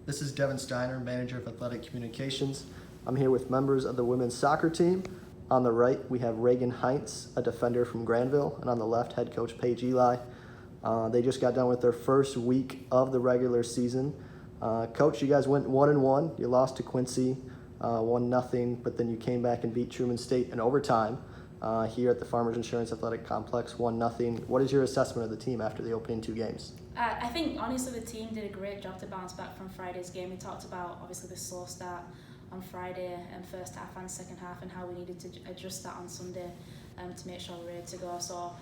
This is Devin Steiner, Manager of Athletic Communications. I'm here with members of the women's soccer team. On the right, we have Regan Heintz, a defender from Granville, and on the left, head coach Paige Eli. They just got done with their first week of the regular season. Coach, you guys went 1-1. You lost to Quincy 1-0, but then you came back and beat Truman State in overtime here at the Farmers Insurance Athletic Complex 1-0. What is your assessment of the team after the opening two games? I think honestly the team did a great job to bounce back from Friday's game. We talked about obviously the slow start on Friday and first half and second half, and how we needed to adjust that on Sunday to make sure we're ready to go. So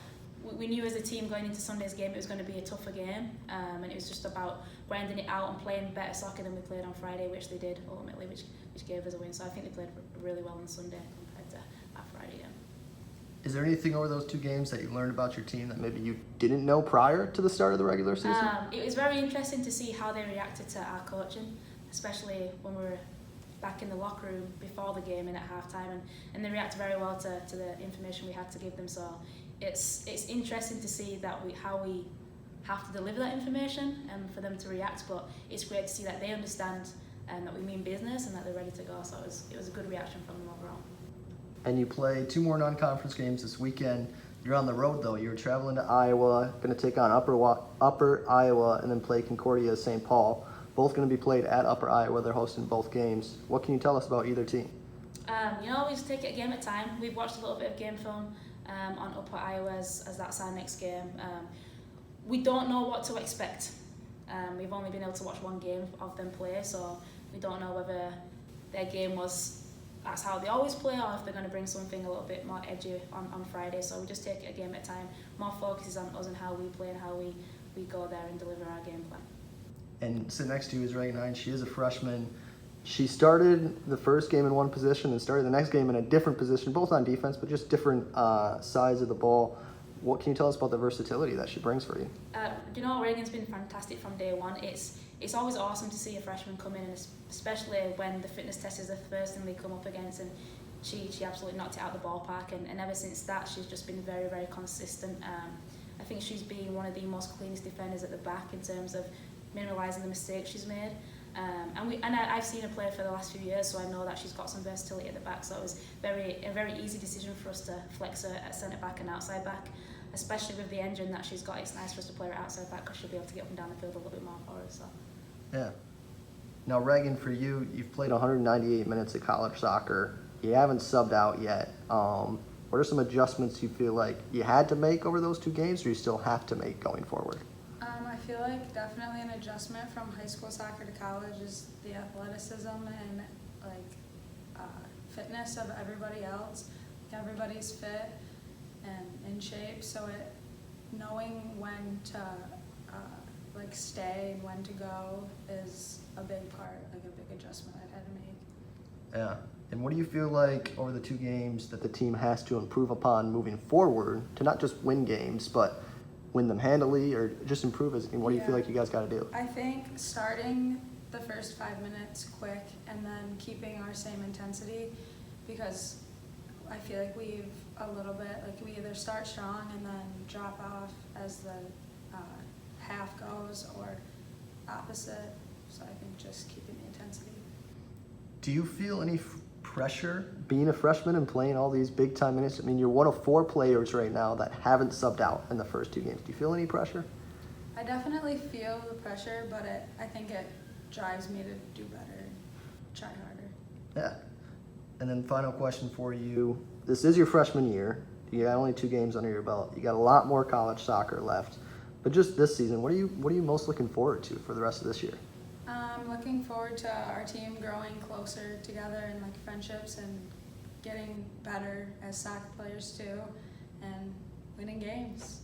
we knew as a team going into Sunday's game it was going to be a tougher game, and it was just about grinding it out and playing better soccer than we played on Friday, which they did ultimately, which gave us a win. So I think they played really well on Sunday compared to our Friday game. Is there anything over those two games that you learned about your team that maybe you didn't know prior to the start of the regular season? It was very interesting to see how they reacted to our coaching, especially when we were back in the locker room before the game and at halftime, and they reacted very well to the information we had to give them. So it's interesting to see how we have to deliver that information and for them to react, but it's great to see that they understand and that we mean business and that they're ready to go. So it was a good reaction from them overall. And you play two more non-conference games this weekend. You're on the road though. You're traveling to Iowa, going to take on Upper Iowa, and then play Concordia St. Paul. Both going to be played at Upper Iowa. They're hosting both games. What can you tell us about either team? We just take it a game at a time. We've watched a little bit of game film on Upper Iowa as that's our next game. We don't know what to expect. We've only been able to watch one game of them play, so we don't know whether their game that's how they always play, or if they're going to bring something a little bit more edgy on Friday. So we just take it a game at a time. More focus is on us and how we play and how we go there and deliver our game plan. And sitting next to you is Regan Heintz. She is a freshman. She started the first game in one position and started the next game in a different position, both on defense, but just different sides of the ball. What can you tell us about the versatility that she brings for you? Regan's been fantastic from day one. It's always awesome to see a freshman come in, and especially when the fitness test is the first thing they come up against, and she absolutely knocked it out of the ballpark, and ever since that she's just been very, very consistent. I think she's been one of the most cleanest defenders at the back in terms of minimalising the mistakes she's made. I've seen her play for the last few years, so I know that she's got some versatility at the back. So it was a very easy decision for us to flex her at centre back and outside back, especially with the engine that she's got. It's nice for us to play her outside back because she'll be able to get up and down the field a little bit more for us. So. Yeah. Now, Regan, for you, you've played 198 minutes of college soccer. You haven't subbed out yet. What are some adjustments you feel like you had to make over those two games, or you still have to make going forward? I feel like definitely an adjustment from high school soccer to college is the athleticism and fitness of everybody else. Everybody's fit and in shape, so knowing when to stay and when to go is a big part, a big adjustment I've had to make. Yeah. And what do you feel like over the two games that the team has to improve upon moving forward to not just win games, but win them handily or just improve? What do you feel like you guys got to do? I think starting the first 5 minutes quick and then keeping our same intensity, because I feel like we either start strong and then drop off as the half goes, or opposite. So I think just keeping the intensity. Do you feel any pressure being a freshman and playing all these big time minutes? I mean, you're one of 4 players right now that haven't subbed out in the first two games. Do you feel any pressure? I definitely feel the pressure, but I think it drives me to do better and try harder. Yeah. And then final question for you. This is your freshman year. You got only 2 games under your belt. You got a lot more college soccer left. But just this season, what are you most looking forward to for the rest of this year? I'm looking forward to our team growing closer together and friendships and getting better as soccer players too, and winning games.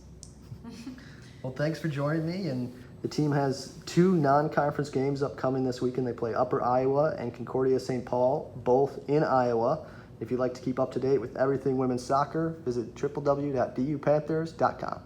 Well, thanks for joining me. And the team has 2 non-conference games upcoming this weekend. They play Upper Iowa and Concordia St. Paul, both in Iowa. If you'd like to keep up to date with everything women's soccer, visit www.dupanthers.com.